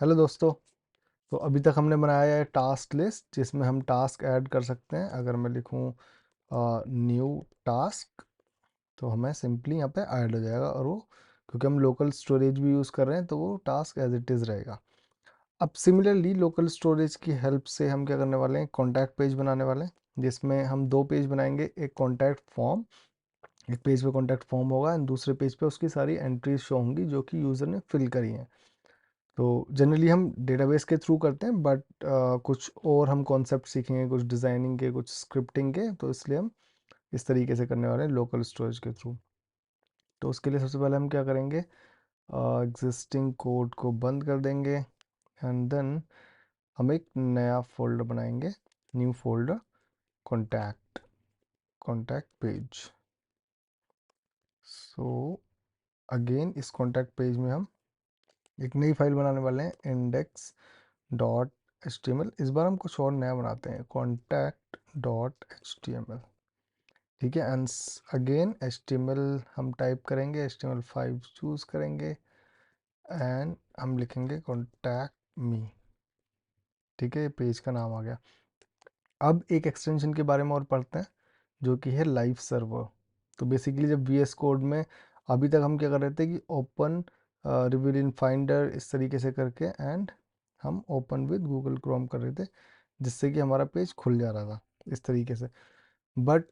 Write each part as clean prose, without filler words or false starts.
Hello दोस्तों। तो अभी तक हमने बनाया है टास्क लिस्ट जिसमें हम टास्क ऐड कर सकते हैं। अगर मैं लिखूं न्यू टास्क तो हमें सिंपली यहाँ पे ऐड हो जाएगा, और वो क्योंकि हम लोकल स्टोरेज भी यूज़ कर रहे हैं तो वो टास्क एज इट इज़ रहेगा। अब सिमिलरली लोकल स्टोरेज की हेल्प से हम क्या करने वाले हैं, कॉन्टैक्ट पेज बनाने वाले हैं जिसमें हम दो पेज बनाएंगे। एक कॉन्टैक्ट फॉर्म, एक पेज पे कॉन्टैक्ट फॉर्म होगा एंड दूसरे पेज पे उसकी सारी एंट्रीज शो होंगी जो कि यूज़र ने फिल करी हैं। तो जनरली हम डेटाबेस के थ्रू करते हैं, बट कुछ और हम कॉन्सेप्ट सीखेंगे, कुछ डिज़ाइनिंग के, कुछ स्क्रिप्टिंग के, तो इसलिए हम इस तरीके से करने वाले हैं लोकल स्टोरेज के थ्रू। तो उसके लिए सबसे पहले हम क्या करेंगे, एग्जिस्टिंग कोड को बंद कर देंगे एंड देन हम एक नया फोल्डर बनाएंगे, new folder, contact, contact page. So again इस कॉन्टैक्ट पेज में हम एक नई फाइल बनाने वाले हैं, index dot H T M L. इस बार हम कुछ और नया बनाते हैं, contact dot H T M L. ठीक है, and again H T M L हम टाइप करेंगे, H T M L 5 choose करेंगे एंड हम लिखेंगे कॉन्टैक्ट मी। ठीक है, ये पेज का नाम आ गया। अब एक एक्सटेंशन के बारे में और पढ़ते हैं जो कि है लाइव सर्वर। तो बेसिकली जब वी एस कोड में अभी तक हम क्या कर रहे थे कि ओपन रिवील इन फाइंडर इस तरीके से करके एंड हम ओपन विद गूगल क्रोम कर रहे थे, जिससे कि हमारा पेज खुल जा रहा था इस तरीके से। बट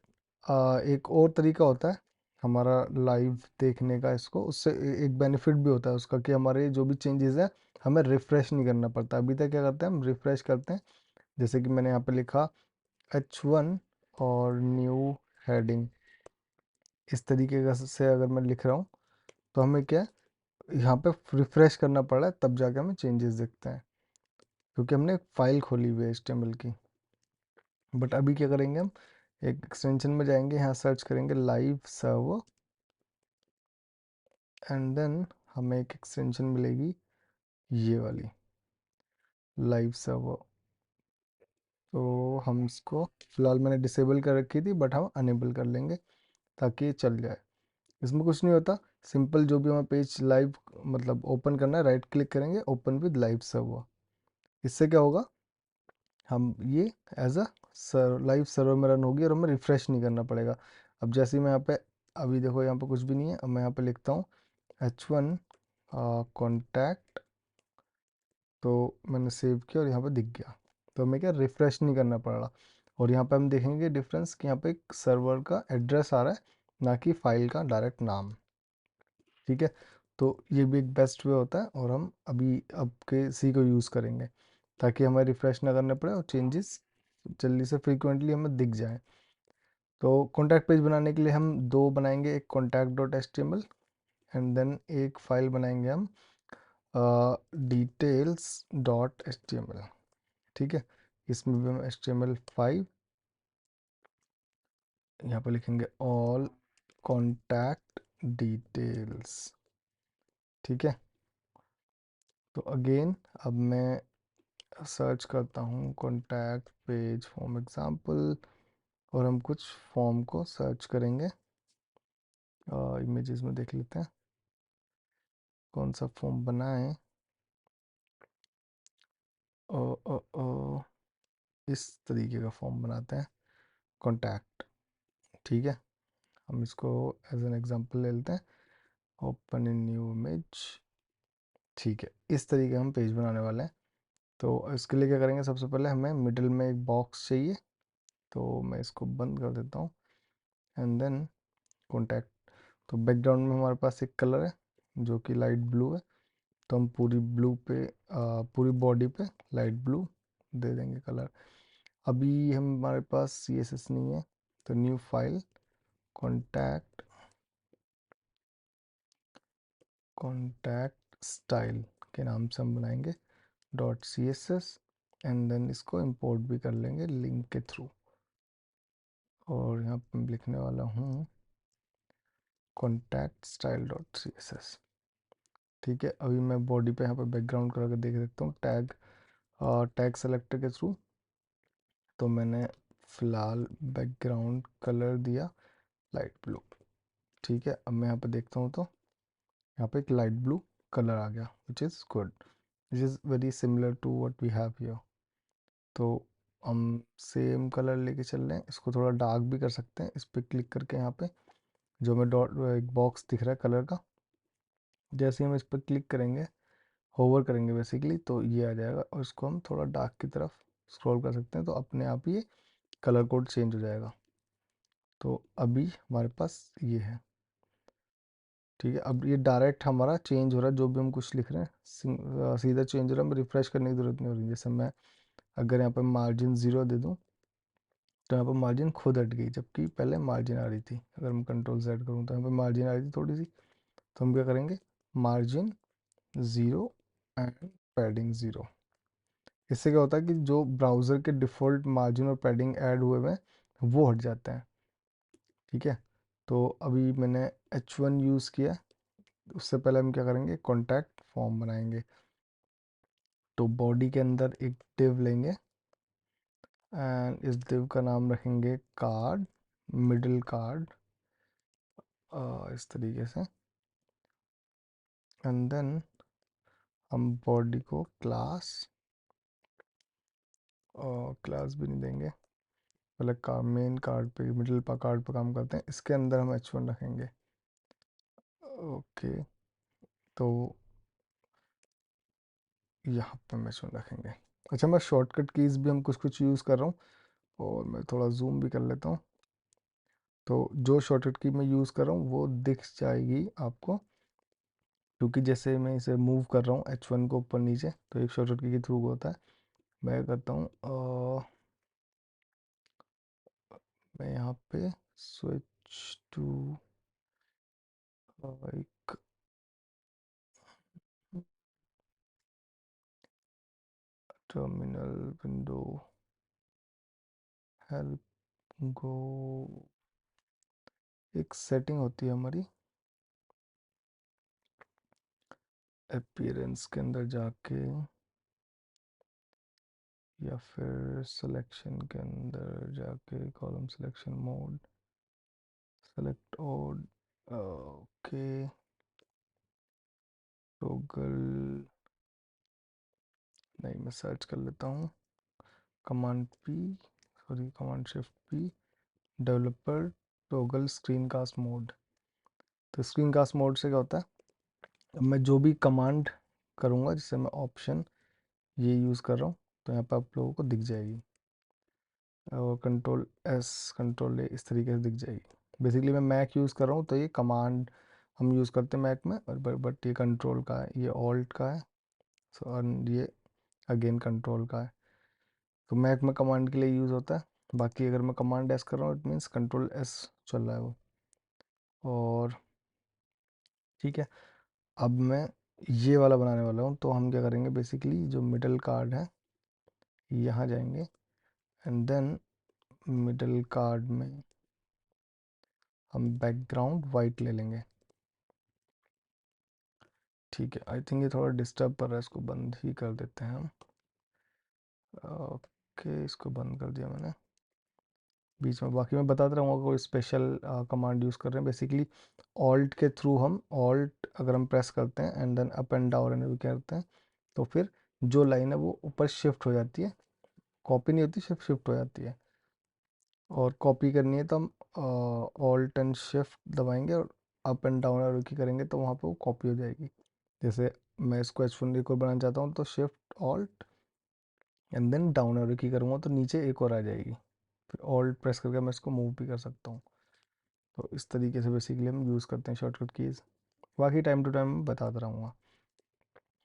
एक और तरीका होता है हमारा लाइव देखने का, इसको उससे एक बेनिफिट भी होता है उसका कि हमारे जो भी चेंजेस हैं हमें रिफ़्रेश नहीं करना पड़ता। अभी तक क्या करते हैं, हम रिफ़्रेश करते हैं, जैसे कि मैंने यहाँ पे लिखा H1 और न्यू हेडिंग, इस तरीके का से अगर मैं लिख रहा हूँ तो हमें क्या है, यहाँ पे रिफ़्रेश करना पड़ रहा है तब जाके हमें चेंजेस दिखते हैं, क्योंकि हमने एक फ़ाइल खोली हुई है HTML की। बट अभी क्या करेंगे, हम एक एक्सटेंशन में जाएंगे, यहाँ सर्च करेंगे लाइव सर्वर एंड देन हमें एक एक्सटेंशन मिलेगी ये वाली, लाइव सर्वर। तो हम इसको फ़िलहाल मैंने डिसेबल कर रखी थी, बट हम अनेबल कर लेंगे ताकि ये चल जाए। इसमें कुछ नहीं होता, सिंपल जो भी हमें पेज लाइव मतलब ओपन करना है, राइट क्लिक करेंगे, ओपन विद लाइव सर्वर। इससे क्या होगा, हम ये एज अ लाइव सर्वर में रन होगी और हमें रिफ़्रेश नहीं करना पड़ेगा। अब जैसे ही मैं यहाँ पे, अभी देखो यहाँ पे कुछ भी नहीं है, अब मैं यहाँ पे लिखता हूँ H1 कॉन्टैक्ट, तो मैंने सेव किया और यहाँ पे दिख गया। तो हमें क्या रिफ़्रेश नहीं करना पड़ रहा। और यहाँ पे हम देखेंगे डिफरेंस कि यहाँ पे एक सर्वर का एड्रेस आ रहा है, ना कि फाइल का डायरेक्ट नाम। ठीक है, तो ये भी एक बेस्ट वे होता है और हम अभी अब के इसी को यूज़ करेंगे ताकि हमें रिफ़्रेश ना करने पड़े और चेंजेस जल्दी से फ्रीक्वेंटली हमें दिख जाए। तो कॉन्टैक्ट पेज बनाने के लिए हम दो बनाएंगे, एक contact dot H T M L and then एक फाइल बनाएंगे हम details dot H T M L. ठीक है, इसमें भी हम एच टी एम एल 5 यहाँ पर लिखेंगे ऑल कॉन्टैक्ट डिटेल्स। ठीक है, तो अगेन अब मैं सर्च करता हूँ कॉन्टैक्ट पेज फॉर्म एग्जांपल और हम कुछ फॉर्म को सर्च करेंगे। इमेजेस में देख लेते हैं कौन सा फॉर्म बनाएं। ओ, ओ, ओ, इस तरीके का फॉर्म बनाते हैं, कॉन्टैक्ट। ठीक है, हम इसको एज एन एग्जांपल ले लेते हैं, ओपन इन न्यू इमेज। ठीक है, इस तरीके हम पेज बनाने वाले हैं। तो इसके लिए क्या करेंगे, सबसे पहले हमें मिडिल में एक बॉक्स चाहिए, तो मैं इसको बंद कर देता हूँ एंड देन कॉन्टैक्ट। तो बैकग्राउंड में हमारे पास एक कलर है जो कि लाइट ब्लू है, तो हम पूरी ब्लू पे पूरी बॉडी पे लाइट ब्लू दे देंगे कलर। अभी हमारे पास CSS नहीं है, तो new file, contact, contact style के नाम से हम बनाएंगे डॉट CSS एंड देन इसको इंपोर्ट भी कर लेंगे लिंक के थ्रू। और यहाँ पे मैं लिखने वाला हूँ कॉन्टैक्ट स्टाइल डॉट CSS। ठीक है, अभी मैं बॉडी पे यहाँ पे बैकग्राउंड करा के देख सकता हूँ टैग, टैग सेलेक्टर के थ्रू। तो मैंने फ़िलहाल बैकग्राउंड कलर दिया लाइट ब्लू। ठीक है, अब मैं यहाँ पे देखता हूँ तो यहाँ पे एक लाइट ब्लू कलर आ गया which is good. Which is very similar to what we have here. तो हम सेम कलर लेके चल रहे हैं, इसको थोड़ा डार्क भी कर सकते हैं। इस पर क्लिक करके यहाँ पे जो हमें डॉट एक बॉक्स दिख रहा है कलर का, जैसे ही हम इस पर क्लिक करेंगे, होवर करेंगे बेसिकली, तो ये आ जाएगा और इसको हम थोड़ा डार्क की तरफ स्क्रॉल कर सकते हैं, तो अपने आप ही ये कलर कोड चेंज हो जाएगा। तो अभी हमारे पास ये है, ठीक है। अब ये डायरेक्ट हमारा चेंज हो रहा है, जो भी हम कुछ लिख रहे हैं सीधा चेंज हो रहा है, हमें रिफ्रेश करने की ज़रूरत नहीं हो रही। जैसे मैं अगर यहाँ पर मार्जिन 0 दे दूँ तो यहाँ पर मार्जिन खुद हट गई, जबकि पहले मार्जिन आ रही थी। अगर मैं कंट्रोल Z करूँ तो यहाँ पर मार्जिन आ रही थी थोड़ी सी, तो हम क्या करेंगे, मार्जिन 0 एंड पैडिंग 0। इससे क्या होता है कि जो ब्राउज़र के डिफ़ॉल्ट मार्जिन और पैडिंग ऐड हुए हुए हैं वो हट जाते हैं, ठीक है। तो अभी मैंने H1 यूज़ किया, उससे पहले हम क्या करेंगे, कॉन्टैक्ट फॉर्म बनाएंगे। तो बॉडी के अंदर एक डिव लेंगे एंड इस डिव का नाम रखेंगे कार्ड, मिडिल कार्ड, इस तरीके से। एंड देन हम बॉडी को क्लास, क्लास भी नहीं देंगे, पहले का मेन कार्ड पे, मिडिल कार्ड पे काम करते हैं। इसके अंदर हम H1 रखेंगे। ओके, तो यहाँ पे हम H1 रखेंगे। अच्छा, मैं शॉर्टकट कीज़ भी हम कुछ कुछ यूज़ कर रहा हूँ, और मैं थोड़ा जूम भी कर लेता हूँ। तो जो शॉर्टकट की मैं यूज़ कर रहा हूँ वो दिख जाएगी आपको, क्योंकि जैसे मैं इसे मूव कर रहा हूँ H1 को ऊपर नीचे, तो एक शॉर्टकट की के थ्रू होता है। मैं करता हूँ मैं यहाँ पे स्विच टू एक टर्मिनल विंडो, हेल्प गो, एक सेटिंग होती है हमारी अपीयरेंस के अंदर जाके, या फिर सिलेक्शन के अंदर जाके, column selection mode, select all, okay, toggle, नहीं मैं सर्च कर लेता हूँ, command P, sorry command shift P, developer toggle screen cast mode. तो स्क्रीन कास्ट मोड से क्या होता है, अब मैं जो भी कमांड करूँगा, जिससे मैं ऑप्शन ये यूज़ कर रहा हूँ, तो यहाँ पर आप लोगों को दिख जाएगी, और कंट्रोल एस, कंट्रोल ए, इस तरीके से दिख जाएगी। बेसिकली मैं मैक यूज़ कर रहा हूँ, तो ये कमांड हम यूज़ करते हैं मैक में, और बट ये कंट्रोल का है, ये ऑल्ट का है, सो और ये अगेन कंट्रोल का है। तो मैक में कमांड के लिए यूज़ होता है। बाकी अगर मैं कमांड एस कर रहा हूँ, इट मीन्स कंट्रोल एस चल रहा है वो। और ठीक है, अब मैं ये वाला बनाने वाला हूँ। तो हम क्या करेंगे, बेसिकली जो मिडल कार्ड है यहाँ जाएंगे, एंड देन मिडल कार्ड में हम बैकग्राउंड वाइट ले लेंगे, ठीक है। आई थिंक ये थोड़ा डिस्टर्ब कर रहा है, इसको बंद ही कर देते हैं हम। ओके, इसको बंद कर दिया मैंने बीच में। बाकी मैं बताता रहूँगा, कोई स्पेशल कमांड यूज़ कर रहे हैं। बेसिकली ऑल्ट के थ्रू हम, ऑल्ट अगर हम प्रेस करते हैं and then up and down and करते हैं, तो फिर जो लाइन है वो ऊपर शिफ्ट हो जाती है, कॉपी नहीं होती, सिर्फ शिफ्ट हो जाती है। और कॉपी करनी है तो हम ऑल्ट एंड शिफ्ट दबाएंगे, और अप एंड डाउन एरो की करेंगे, तो वहाँ पे वो कॉपी हो जाएगी। जैसे मैं इसको H1 एक और बनाना चाहता हूँ, तो shift alt and then down arrow key करूँगा, तो नीचे एक और आ जाएगी। फिर ऑल्ट प्रेस करके मैं इसको मूव भी कर सकता हूँ। तो इस तरीके से बेसिकली हम यूज़ करते हैं शॉर्टकट कीज़। बाकी टाइम टू टाइम बताता रहूँगा।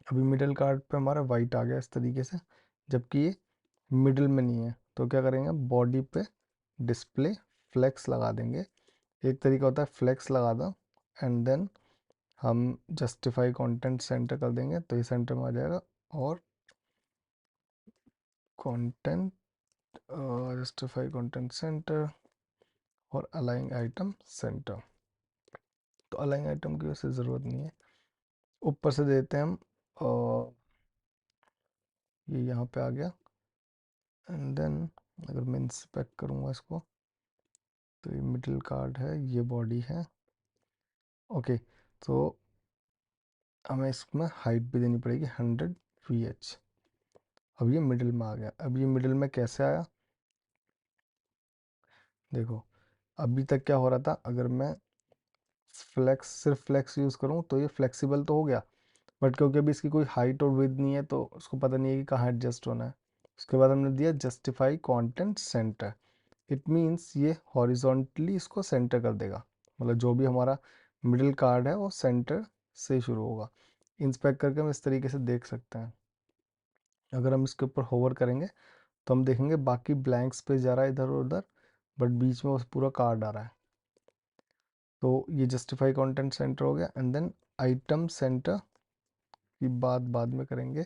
अभी मिडिल कार्ड पे हमारा वाइट आ गया इस तरीके से, जबकि ये मिडिल में नहीं है। तो क्या करेंगे, बॉडी पे डिस्प्ले फ्लेक्स लगा देंगे। एक तरीका होता है फ्लेक्स लगा दो, एंड देन हम जस्टिफाई कंटेंट सेंटर कर देंगे, तो ये सेंटर में आ जाएगा। और कंटेंट, जस्टिफाई कंटेंट सेंटर, और अलाइन आइटम सेंटर। तो अलाइन आइटम की वैसे ज़रूरत नहीं है, ऊपर से देते हैं हम। ये यहाँ पे आ गया, एंड देन अगर मैं इंस्पेक्ट करूँगा इसको, तो ये मिडिल कार्ड है, ये बॉडी है। ओके, तो हमें इसमें हाइट भी देनी पड़ेगी 100 VH। अब ये मिडिल में आ गया। अब ये मिडिल में कैसे आया, देखो अभी तक क्या हो रहा था, अगर मैं सिर्फ फ्लेक्स यूज़ करूँ तो ये फ्लेक्सिबल तो हो गया, बट क्योंकि अभी इसकी कोई हाइट और विड्थ नहीं है तो उसको पता नहीं है कि कहाँ एडजस्ट होना है। उसके बाद हमने दिया justify content centre. It means ये हॉरिजॉन्टली इसको सेंटर कर देगा, मतलब जो भी हमारा मिडिल कार्ड है वो सेंटर से शुरू होगा। इंस्पेक्ट करके हम इस तरीके से देख सकते हैं। अगर हम इसके ऊपर होवर करेंगे तो हम देखेंगे बाकी ब्लैंक स्पेस जा रहा है इधर और उधर, बट बीच में उस पूरा कार्ड आ रहा है। तो ये जस्टिफाई कंटेंट सेंटर हो गया। एंड देन आइटम सेंटर की बात बाद में करेंगे,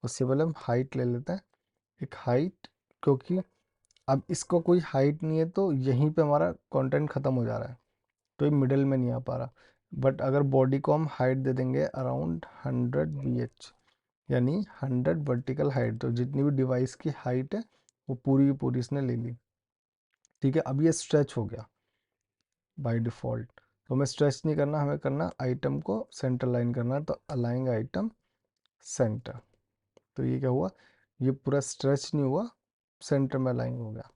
उससे पहले हम हाइट ले लेते हैं। एक हाइट, क्योंकि अब इसको कोई हाइट नहीं है तो यहीं पे हमारा कंटेंट ख़त्म हो जा रहा है, तो ये मिडिल में नहीं आ पा रहा। बट अगर बॉडी को हम हाइट दे देंगे अराउंड 100 VH, यानी 100 वर्टिकल हाइट, तो जितनी भी डिवाइस की हाइट है वो पूरी की पूरी इसने ले ली। ठीक है, अब ये स्ट्रेच हो गया बाय डिफ़ॉल्ट। तो हमें स्ट्रेच नहीं करना, हमें करना आइटम को सेंटर लाइन करना है, तो अलाइंग आइटम सेंटर। तो ये क्या हुआ, ये पूरा स्ट्रेच नहीं हुआ, सेंटर में अलाइन हो गया।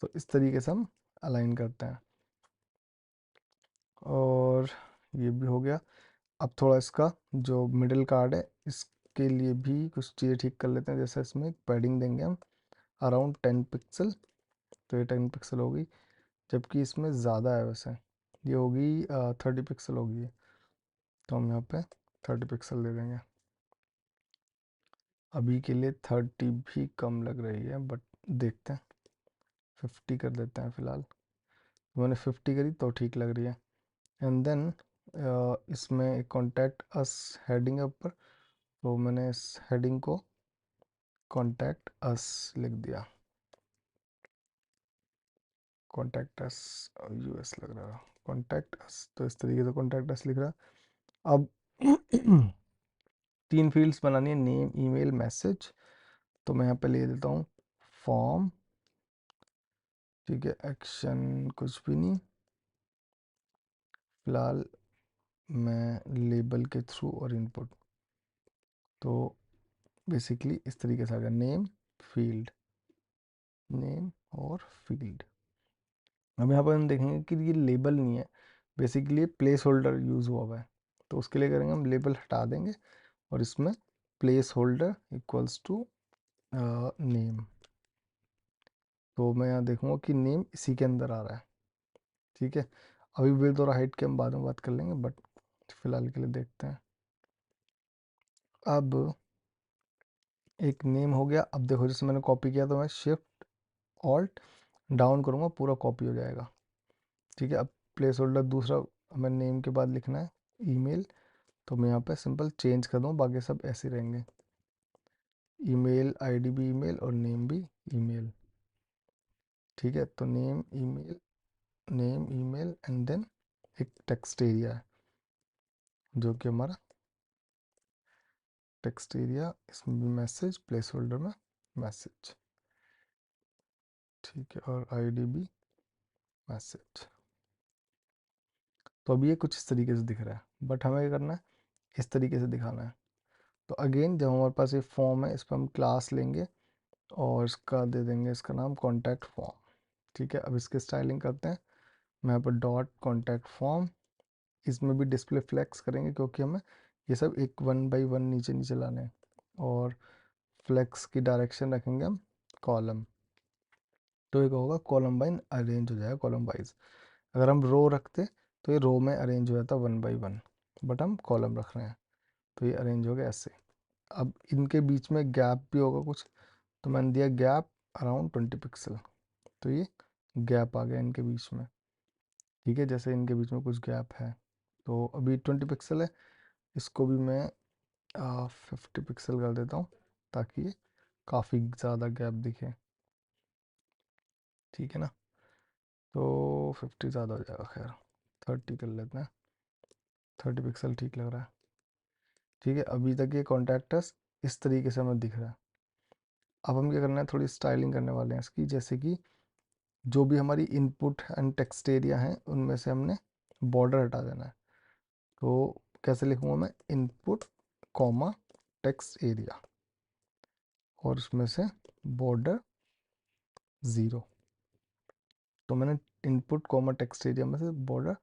तो इस तरीके से हम अलाइन करते हैं। और ये भी हो गया। अब थोड़ा इसका जो मिडिल कार्ड है इसके लिए भी कुछ चीज़ें ठीक कर लेते हैं। जैसे इसमें पैडिंग देंगे हम अराउंड 10 पिक्सल, तो ये 10 पिक्सल होगी, जबकि इसमें ज़्यादा है वैसे, ये होगी 30 पिक्सल होगी ये। तो हम यहाँ पे 30 पिक्सल दे देंगे। अभी के लिए 30 भी कम लग रही है, बट देखते हैं, 50 कर देते हैं फ़िलहाल। मैंने 50 करी तो ठीक लग रही है। एंड देन इसमें एक कॉन्टैक्ट अस हेडिंग है ऊपर, तो मैंने इस हेडिंग को कॉन्टैक्ट अस लिख दिया। कॉन्टैक्ट अस US लग रहा है, कॉन्टैक्ट अस, तो इस तरीके से कॉन्टैक्ट अस लिख रहा। अब 3 फील्ड्स बनानी है, नेम, ईमेल, मैसेज। तो मैं यहाँ पे ले देता हूँ फॉर्म। ठीक है, एक्शन कुछ भी नहीं, फिलहाल मैं लेबल के थ्रू और इनपुट। तो बेसिकली इस तरीके से आ गया, नेम फील्ड, नेम और फील्ड। अब यहाँ पर हम देखेंगे कि ये लेबल नहीं है, बेसिकली ये प्लेस होल्डर यूज़ हुआ हुआ है। तो उसके लिए करेंगे हम लेबल हटा देंगे और इसमें placeholder equals to name. तो मैं यहाँ देखूँगा कि नेम इसी के अंदर आ रहा है। ठीक है, अभी विड्थ और हाइट के हम बाद में बात कर लेंगे, बट फिलहाल के लिए देखते हैं। अब एक नेम हो गया। अब देखो जैसे मैंने कॉपी किया तो मैं शिफ्ट ऑल्ट डाउन करूँगा, पूरा कॉपी हो जाएगा। ठीक है, अब प्लेस होल्डर दूसरा हमें नेम के बाद लिखना है ईमेल, तो मैं यहाँ पे सिंपल चेंज कर दूँ, बाकी सब ऐसे रहेंगे। ईमेल आईडी भी ईमेल और नेम भी ईमेल। ठीक है, तो name email, name email and then एक टेक्स्ट एरिया है जो कि हमारा टेक्स्ट एरिया, इसमें भी मैसेज, प्लेस होल्डर में मैसेज। ठीक है, और आईडी भी मैसेज। तो अभी ये कुछ इस तरीके से दिख रहा है, बट हमें क्या करना है, इस तरीके से दिखाना है। तो अगेन जब हमारे पास ये फॉर्म है, इस पर हम क्लास लेंगे और इसका दे देंगे इसका नाम कॉन्टैक्ट फॉर्म। ठीक है, अब इसके स्टाइलिंग करते हैं। मैं यहाँ पर डॉट कॉन्टैक्ट फॉर्म, इसमें भी डिस्प्ले फ्लेक्स करेंगे क्योंकि हमें ये सब एक 1 बाई 1 नीचे नीचे लाने हैं। और फ्लेक्स की डायरेक्शन रखेंगे हम कॉलम, तो एक होगा कॉलम बाइन अरेंज हो जाएगा कॉलम वाइज। अगर हम रो रखते तो ये रो में अरेंज हो जाता 1 बाई 1, बट हम कॉलम रख रहे हैं तो ये अरेंज हो गया ऐसे। अब इनके बीच में गैप भी होगा कुछ, तो मैंने दिया गैप अराउंड 20 पिक्सल, तो ये गैप आ गया इनके बीच में। ठीक है, जैसे इनके बीच में कुछ गैप है, तो अभी 20 पिक्सल है, इसको भी मैं 50 पिक्सल कर देता हूँ ताकि ये काफ़ी ज़्यादा गैप दिखे। ठीक है ना, तो 50 ज़्यादा हो जाएगा, खैर 30 कर लेते हैं, 30 पिक्सल ठीक लग रहा है। ठीक है, अभी तक ये कॉन्टैक्टस इस तरीके से हमें दिख रहा है। अब हम क्या करना है, थोड़ी स्टाइलिंग करने वाले हैं इसकी, जैसे कि जो भी हमारी इनपुट एंड टेक्स्ट एरिया हैं उनमें से हमने बॉर्डर हटा देना है। तो कैसे लिखूँगा मैं, इनपुट कॉमा टेक्स्ट एरिया और उसमें से बॉर्डर 0। तो मैंने इनपुट कॉमा टेक्स्ट एरिया में से बॉर्डर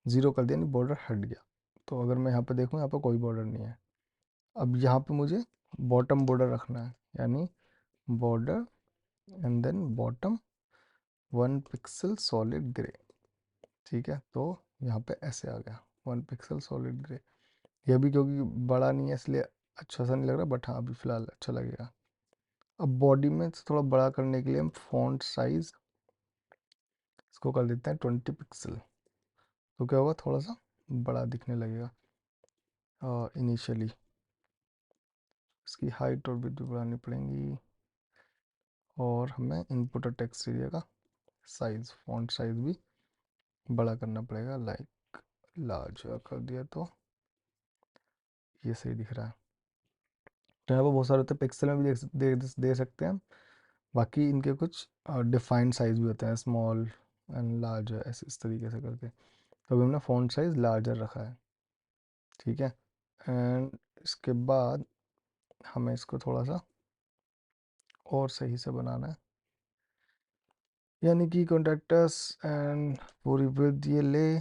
0 कर दिया, यानी बॉर्डर हट गया। तो अगर मैं यहाँ पे देखूँ, यहाँ पे कोई बॉर्डर नहीं है। अब यहाँ पे मुझे बॉटम बॉर्डर रखना है, यानी border and then bottom 1 pixel solid grey. ठीक है, तो यहाँ पे ऐसे आ गया 1 पिक्सल सॉलिड ग्रे। यह भी क्योंकि बड़ा नहीं है इसलिए अच्छा सा नहीं लग रहा, बट हाँ अभी फ़िलहाल अच्छा लगेगा। अब बॉडी में थोड़ा बड़ा करने के लिए हम फॉन्ट साइज़ इसको कर देते हैं 20 पिक्सल। तो क्या होगा, थोड़ा सा बड़ा दिखने लगेगा। इनिशियली इसकी हाइट और विड्थ भी बढ़ानी पड़ेंगी, और हमें इनपुट और टेक्स्ट एरिया का साइज़, फॉन्ट साइज़ भी बड़ा करना पड़ेगा। लाइक लार्ज कर दिया तो ये सही दिख रहा है। तो यहाँ पर बहुत सारे होते हैं, पिक्सल में भी दे सकते हैं हम। बाकी इनके कुछ डिफाइंड साइज़ भी होते हैं, स्मॉल एंड लार्ज, ऐसे इस तरीके से करके। तो अभी हमने फ़ॉन्ट साइज़ लार्जर रखा है। ठीक है, एंड इसके बाद हमें इसको थोड़ा सा और सही से बनाना है, यानी कि कॉन्टैक्टस एंड पूरी विड्थ ये ले।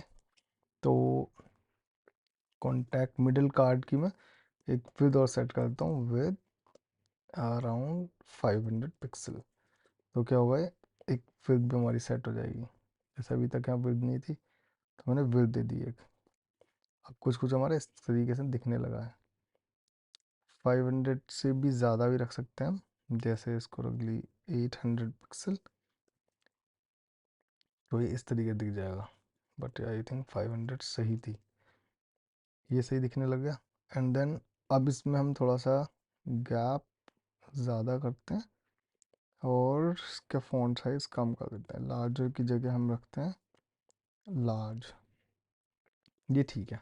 तो कॉन्टैक्ट मिडिल कार्ड की मैं एक विड्थ और सेट करता हूँ विद अराउंड 500 पिक्सल। तो क्या होगा, एक विड्थ भी हमारी सेट हो जाएगी। जैसे अभी तक यहाँ विड्थ नहीं थी, तो मैंने विड्थ दे दी एक। अब कुछ कुछ हमारा इस तरीके से दिखने लगा है। 500 से भी ज़्यादा भी रख सकते हैं हम, जैसे इसको रख ली 800 पिक्सल, तो ये इस तरीके दिख जाएगा। बट आई थिंक 500 सही थी, ये सही दिखने लग गया। एंड देन अब इसमें हम थोड़ा सा गैप ज़्यादा करते हैं और इसका फ़ॉन्ट साइज़ कम कर देते हैं। लार्जर की जगह हम रखते हैं लार्ज। ये ठीक है,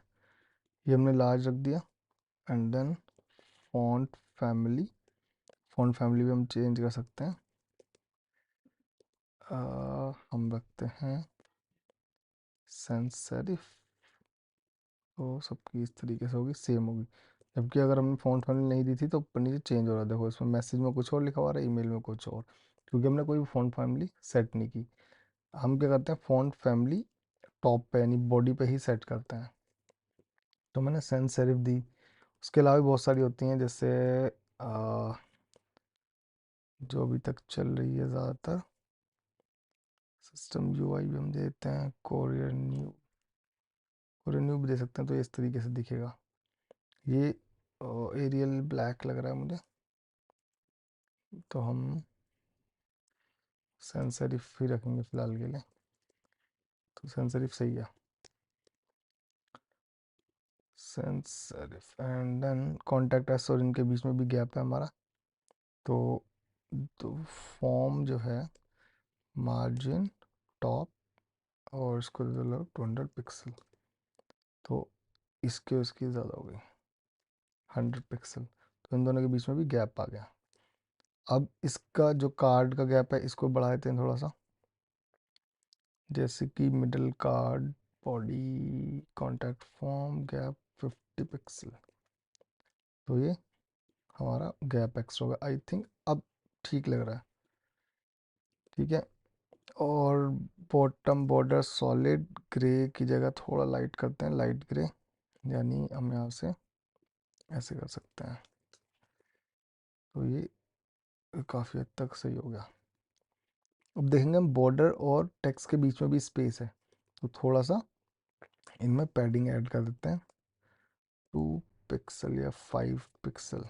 ये हमने लार्ज रख दिया। And then font family, font family भी हम चेंज कर सकते हैं। हम रखते हैं सैंस सेरिफ। तो सबकी इस तरीके से होगी, सेम होगी। जबकि अगर हमने फ़ॉन्ट फैमिली नहीं दी थी तो ऊपर नीचे चेंज हो रहा है। देखो इसमें मैसेज में कुछ और लिखा हुआ है, ईमेल में कुछ और, क्योंकि हमने कोई फ़ॉन्ट फैमिली सेट नहीं की। हम क्या करते हैं, फ़ॉन्ट फैमिली टॉप पे यानी बॉडी पे ही सेट करते हैं। तो मैंने सैंस सेरिफ दी। उसके अलावा भी बहुत सारी होती हैं, जैसे आ, जो अभी तक चल रही है ज़्यादातर, सिस्टम यूआई भी हम देते हैं, कोरियन न्यू भी दे सकते हैं। तो ये इस तरीके से दिखेगा। ये एरियल ब्लैक लग रहा है मुझे, तो हम सैंस सेरिफ ही रखेंगे फ़िलहाल के लिए। तो सैंस सेरिफ सही है, sans serif. And then contacts और इनके बीच में भी गैप है हमारा। तो फॉर्म जो है मार्जिन टॉप और इसको दे दो 200 पिक्सल। तो इसके उसकी ज़्यादा हो गई 100 पिक्सल। तो इन दोनों के बीच में भी गैप आ गया। अब इसका जो कार्ड का गैप है इसको बढ़ा देते हैं थोड़ा सा, जैसे कि middle card body contact form gap 50 pixel. तो ये हमारा गैप एक्स्ट्रा होगा। आई थिंक अब ठीक लग रहा है। ठीक है, और बॉटम बॉर्डर सॉलिड ग्रे की जगह थोड़ा लाइट करते हैं, लाइट ग्रे, यानी हम यहाँ से ऐसे कर सकते हैं। तो ये काफ़ी हद तक सही हो गया। अब देखेंगे हम बॉर्डर और टेक्स्ट के बीच में भी स्पेस है, तो थोड़ा सा इनमें पैडिंग ऐड कर देते हैं 2 पिक्सल या 5 पिक्सल।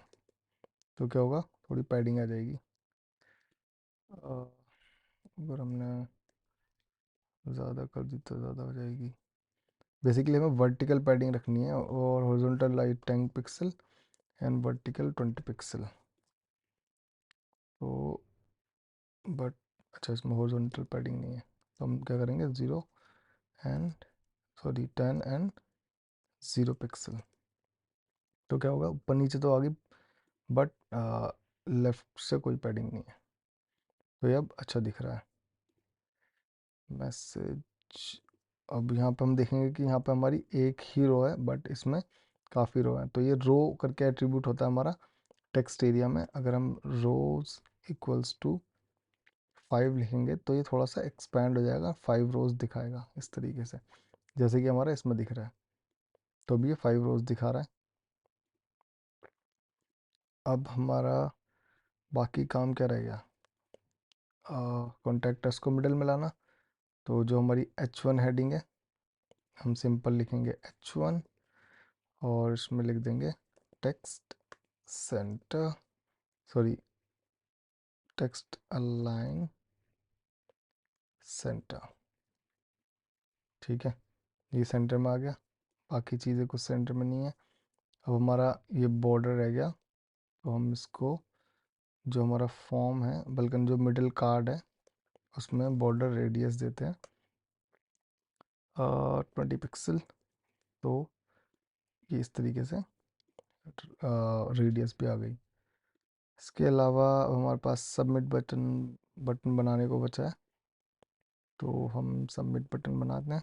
तो क्या होगा, थोड़ी पैडिंग आ जाएगी। अगर हमने ज़्यादा कर दी तो ज़्यादा हो जाएगी। बेसिकली हमें वर्टिकल पैडिंग रखनी है, और horizontal light 10 pixel and vertical 20 pixel. तो बट अच्छा, इसमें हॉरिजॉन्टल पैडिंग नहीं है, तो हम क्या करेंगे 0 एंड 10 एंड 0 पिक्सल। तो क्या होगा, ऊपर नीचे तो आ गई, बट लेफ़्ट से कोई पैडिंग नहीं है। तो ये अब अच्छा दिख रहा है। मैसेज, अब यहाँ पे हम देखेंगे कि यहाँ पे हमारी एक ही रो है, बट इसमें काफ़ी रो है। तो ये रो करके एट्रीब्यूट होता है हमारा टेक्स्ट एरिया में अगर हम रोज इक्वल्स टू 5 लिखेंगे तो ये थोड़ा सा एक्सपैंड हो जाएगा, 5 रोज दिखाएगा इस तरीके से, जैसे कि हमारा इसमें दिख रहा है। तो अभी ये 5 रोज दिखा रहा है। अब हमारा बाकी काम क्या रह गया, कॉन्टैक्ट अस को मिडिल में लाना। तो जो हमारी H1 हेडिंग है, हम सिंपल लिखेंगे H1 और इसमें लिख देंगे text centre, sorry text align centre. ठीक है, ये सेंटर में आ गया, बाकी चीज़ें कुछ सेंटर में नहीं है। अब हमारा ये बॉर्डर रह गया, तो हम इसको जो हमारा फॉर्म है, बल्कि जो मिडिल कार्ड है उसमें बॉर्डर रेडियस देते हैं 20 पिक्सल। तो ये इस तरीके से रेडियस भी आ गई। इसके अलावा हमारे पास सबमिट बटन बटन बनाने को बचा है, तो हम सबमिट बटन बनाते हैं।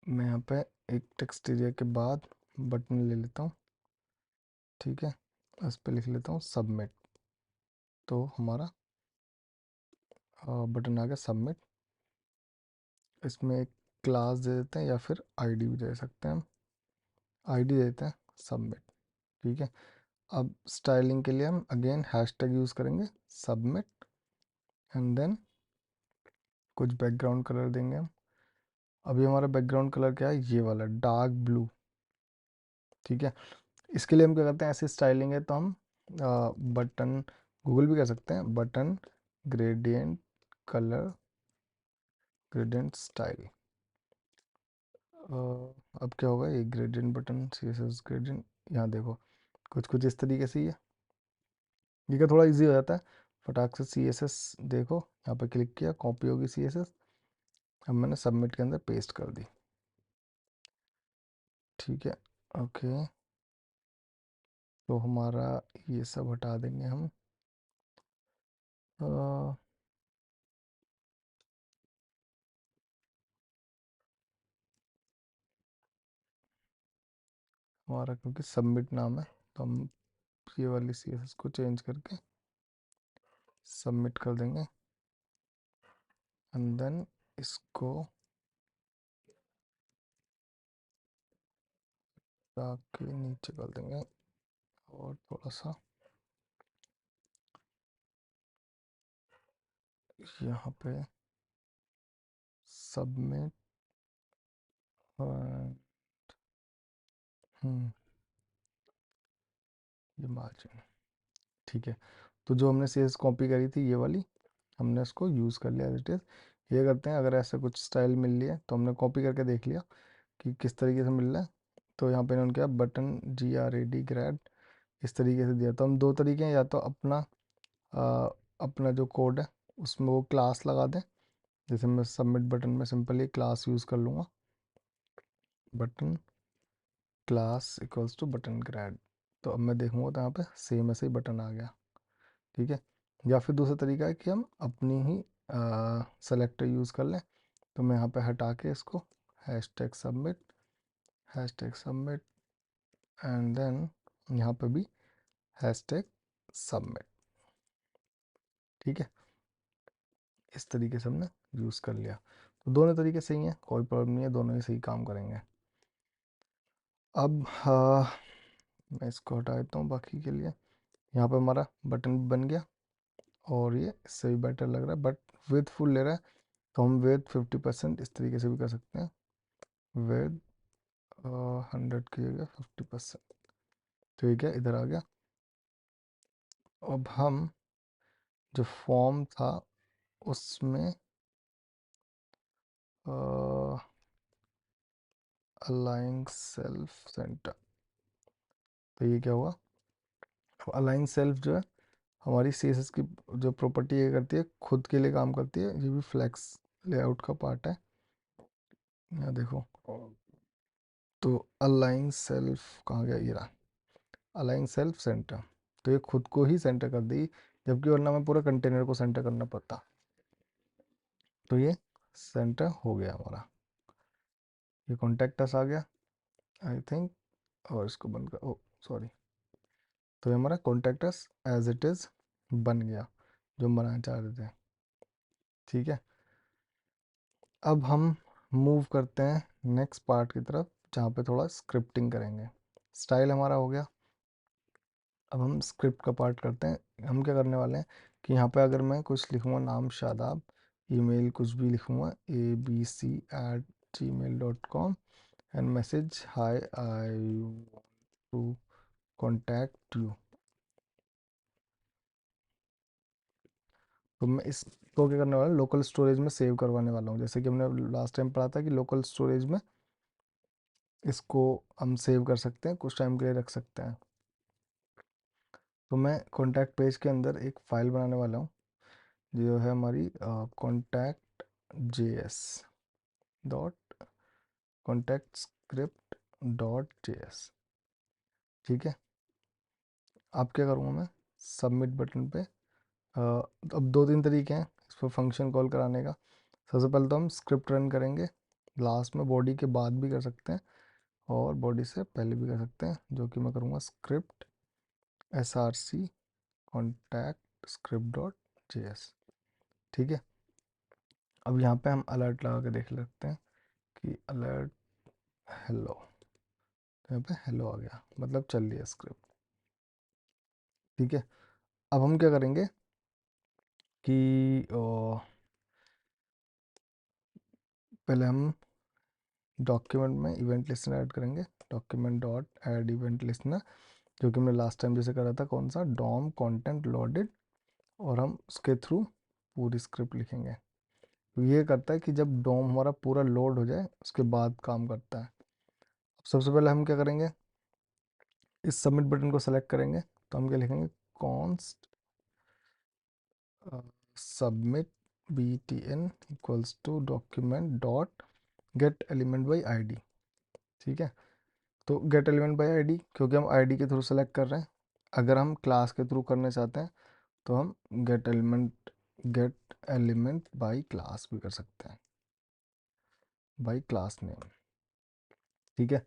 मैं यहाँ पे एक टेक्स्ट एरिया के बाद बटन ले लेता हूँ। ठीक है, इस पर लिख लेता हूँ सबमिट। तो हमारा बटन आ गया सबमिट। इसमें एक क्लास दे देते हैं या फिर आईडी भी दे सकते हैं हम। आईडी देते हैं सबमिट। ठीक है, अब स्टाइलिंग के लिए हम अगेन हैशटैग यूज़ करेंगे सबमिट, एंड देन कुछ बैकग्राउंड कलर देंगे हम। अभी हमारा बैकग्राउंड कलर क्या है, ये वाला डार्क ब्लू। ठीक है, इसके लिए हम क्या करते हैं, ऐसे स्टाइलिंग है तो हम बटन, गूगल भी कर सकते हैं, button gradient colour gradient style. अब क्या होगा, ये ग्रेडियंट बटन CSS ग्रेडियंट, यहाँ देखो कुछ कुछ इस तरीके से ही है। ये क्या थोड़ा इजी हो जाता है, फटाक से CSS देखो, यहाँ पे क्लिक किया, कॉपी होगी CSS, अब मैंने सबमिट के अंदर पेस्ट कर दी। ठीक है, ओके, तो हमारा ये सब हटा देंगे हम। अ, हमारा क्योंकि सबमिट नाम है, तो हम ये वाली CSS को चेंज करके सबमिट कर देंगे, एंड देन इसको ताकि नीचे कर देंगे और थोड़ा सा यहाँ पे सबमिट। ये मार्जिन। ठीक है, तो जो हमने CSS कॉपी करी थी ये वाली, हमने इसको यूज़ कर लिया एज इट इज़। ये करते हैं, अगर ऐसा कुछ स्टाइल मिल रही है तो हमने कॉपी करके देख लिया कि किस तरीके से मिल रहा है। तो यहाँ पे इन्होंने क्या बटन GRAD ग्रैड इस तरीके से दिया। तो हम दो तरीके हैं, या तो अपना जो कोड है उसमें वो क्लास लगा दें, जैसे मैं सबमिट बटन में सिंपली क्लास यूज़ कर लूँगा, button class equals to button grad. तो अब मैं देखूँगा तो यहाँ पे सेम ऐसे ही बटन आ गया। ठीक है, या फिर दूसरा तरीका है कि हम अपनी ही सेलेक्टर यूज़ कर लें। तो मैं यहाँ पे हटा के इसको हैशटैग सबमिट एंड देन यहाँ पे भी हैशटैग सबमिट। ठीक है, इस तरीके से हमने यूज़ कर लिया। तो दोनों तरीके सही हैं, कोई प्रॉब्लम नहीं है, दोनों ही सही काम करेंगे। अब मैं इसको हटा देता हूँ बाकी के लिए। यहाँ पे हमारा बटन बन गया और ये इससे भी बेटर लग रहा है, बट विथ फुल ले रहा है, तो हम विथ 50% इस तरीके से भी कर सकते हैं, विथ 100 की जगह 50%। ठीक है, इधर आ गया। अब हम जो फॉर्म था उसमें अलाइन सेल्फ सेंटर, तो ये क्या हुआ, अलाइन सेल्फ जो है हमारी CSS की जो प्रॉपर्टी ये करती है, खुद के लिए काम करती है। ये भी फ्लैक्स लेआउट का पार्ट है, यहाँ देखो। तो अलाइन सेल्फ कहाँ गया, ये रहा, अलाइन सेल्फ सेंटर। तो ये खुद को ही सेंटर कर दी, जबकि वरना मैं पूरा कंटेनर को सेंटर करना पड़ता। तो ये सेंटर हो गया हमारा। ये कॉन्टैक्ट अस आ गया आई थिंक, और इसको बंद कर, ओ सॉरी, तो ये हमारा contact us as it is बन गया जो हम बनाना चाह रहे थे। ठीक है, अब हम मूव करते हैं नेक्स्ट पार्ट की तरफ जहाँ पे थोड़ा स्क्रिप्टिंग करेंगे। स्टाइल हमारा हो गया, अब हम स्क्रिप्ट का पार्ट करते हैं। हम क्या करने वाले हैं कि यहाँ पे अगर मैं कुछ लिखूँगा, नाम शादाब, ईमेल कुछ भी लिखूँगा abc@gmail.com and message hi I want to contact you. तो मैं इसको क्या करने वाला हूँ, लोकल स्टोरेज में सेव करवाने वाला हूँ। जैसे कि हमने लास्ट टाइम पढ़ा था कि लोकल स्टोरेज में इसको हम सेव कर सकते हैं, कुछ टाइम के लिए रख सकते हैं। तो मैं कॉन्टैक्ट पेज के अंदर एक फ़ाइल बनाने वाला हूँ जो है हमारी contact JS dot contact script dot JS। ठीक है, अब क्या करूँगा मैं, सबमिट बटन पे अब दो तीन तरीके हैं इस पर फंक्शन कॉल कराने का। सबसे पहले तो हम स्क्रिप्ट रन करेंगे, लास्ट में बॉडी के बाद भी कर सकते हैं और बॉडी से पहले भी कर सकते हैं, जो कि मैं करूँगा script src contact script dot JS। ठीक है, अब यहाँ पे हम अलर्ट लगा के देख लेते हैं कि अलर्ट हेलो, तो यहाँ पे हेलो आ गया, मतलब चल रही है स्क्रिप्ट। ठीक है, अब हम क्या करेंगे कि पहले हम डॉक्यूमेंट में इवेंट लिस्टनर ऐड करेंगे, document dot add event listener, जो कि हमने लास्ट टाइम जैसे करा था, कौन सा, डॉम कंटेंट लोडेड, और हम उसके थ्रू पूरी स्क्रिप्ट लिखेंगे। तो ये करता है कि जब डॉम हमारा पूरा लोड हो जाए उसके बाद काम करता है। सबसे पहले हम क्या करेंगे, इस सबमिट बटन को सेलेक्ट करेंगे, तो हम क्या लिखेंगे, const submit btn equals to document dot get element by ID। ठीक है, तो गेट एलिमेंट बाई ID क्योंकि हम ID के थ्रू सेलेक्ट कर रहे हैं। अगर हम क्लास के थ्रू करना चाहते हैं तो हम गेट एलिमेंट बाई क्लास भी कर सकते हैं, बाई क्लास नेम। ठीक है,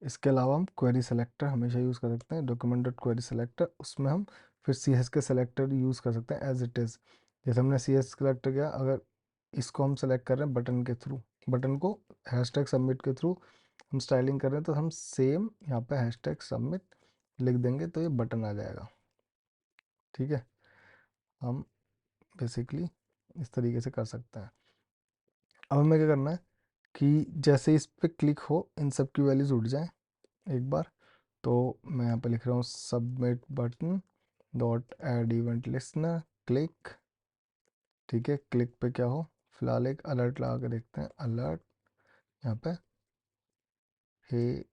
इसके अलावा हम क्वेरी सेलेक्टर हमेशा यूज़ कर सकते हैं, डॉक्यूमेंट डॉट क्वेरी सेलेक्टर, उसमें हम फिर CS के सेलेक्टर यूज़ कर सकते हैं एज इट इज़। जैसे हमने CS सेलेक्टर किया, अगर इसको हम सेलेक्ट कर रहे हैं बटन के थ्रू, बटन को हैशटैग सबमिट के थ्रू हम स्टाइलिंग कर रहे हैं, तो हम सेम यहाँ पे हैशटैग सबमिट लिख देंगे तो ये बटन आ जाएगा। ठीक है, हम बेसिकली इस तरीके से कर सकते हैं। अब हमें क्या करना है कि जैसे इस पे क्लिक हो इन सब की वैल्यूज उठ जाए एक बार, तो मैं यहाँ पे लिख रहा हूँ submit button dot add event listener click. ठीक है, क्लिक पे क्या हो, फिलहाल एक अलर्ट लगा के देखते हैं, अलर्ट यहाँ पे हे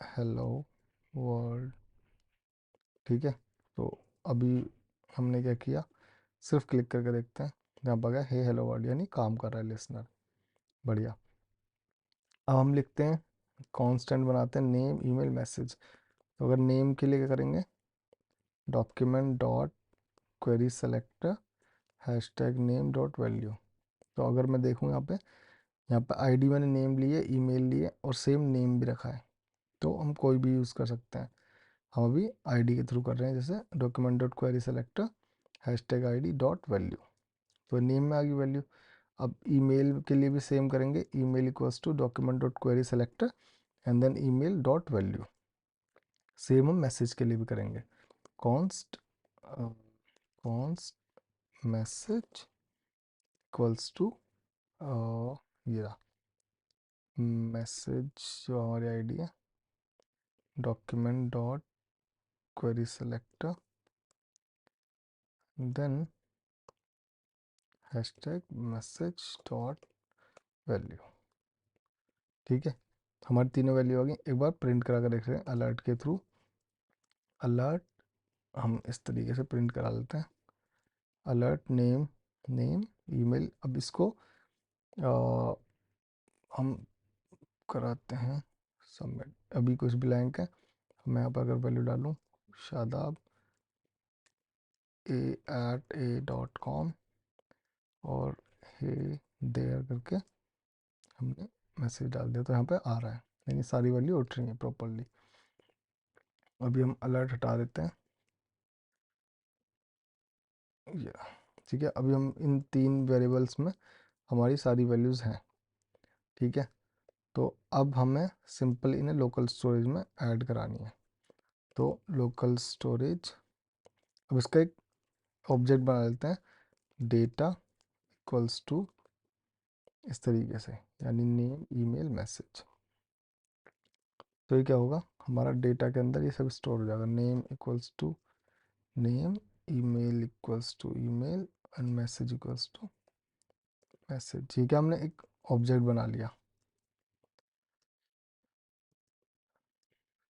हेलो वर्ल्ड। ठीक है, तो अभी हमने क्या किया, सिर्फ क्लिक करके देखते हैं, यहाँ पर गया हे हेलो वर्ल्ड, यानी काम कर रहा है लिसनर। बढ़िया, अब हम लिखते हैं कांस्टेंट बनाते हैं नेम ईमेल मैसेज। तो अगर नेम के लिए क्या करेंगे, document dot query selector hashtag name dot value. तो अगर मैं देखूँ यहाँ पे ID मैंने नेम लिए, ईमेल लिए और सेम नेम भी रखा है, तो हम कोई भी यूज़ कर सकते हैं। हम अभी ID के थ्रू कर रहे हैं, जैसे document dot query selector hashtag ID dot value, तो नेम में आ गई वैल्यू। अब ईमेल के लिए भी सेम करेंगे, email equals to document dot query selector and then email dot value. Same हम मैसेज के लिए भी करेंगे, const const message equals to ये रहा मैसेज, जो हमारी ID है, document dot query selector then hashtag message dot value. ठीक है, हमारी तीनों वैल्यू आ गई। एक बार प्रिंट करा कर देख रहे हैं अलर्ट के थ्रू, अलर्ट हम इस तरीके से प्रिंट करा लेते हैं, अलर्ट नेम नेम ईमेल। अब इसको आ, हम कराते हैं सबमिट, अभी कुछ ब्लैंक है। मैं यहाँ पर अगर वैल्यू डालूँ शादाब a@a.com और हे देयर करके हमने मैसेज डाल दिया, तो यहाँ पे आ रहा है, यानी सारी वैल्यू उठ रही है प्रॉपरली। अभी हम अलर्ट हटा देते हैं ये, ठीक है। अभी हम इन 3 वेरिएबल्स में हमारी सारी वैल्यूज़ हैं, ठीक है। तो अब हमें सिंपल इन्हें लोकल स्टोरेज में ऐड करानी है। तो लोकल स्टोरेज, अब इसका एक ऑब्जेक्ट बना लेते हैं, डेटा इक्वल्स टू इस तरीके से, यानी नेम ईमेल मैसेज। तो ये क्या होगा, हमारा डेटा के अंदर ये सब स्टोर हो जाएगा। Name equals to name, email equals to email and message equals to message. ठीक है, हमने एक ऑब्जेक्ट बना लिया,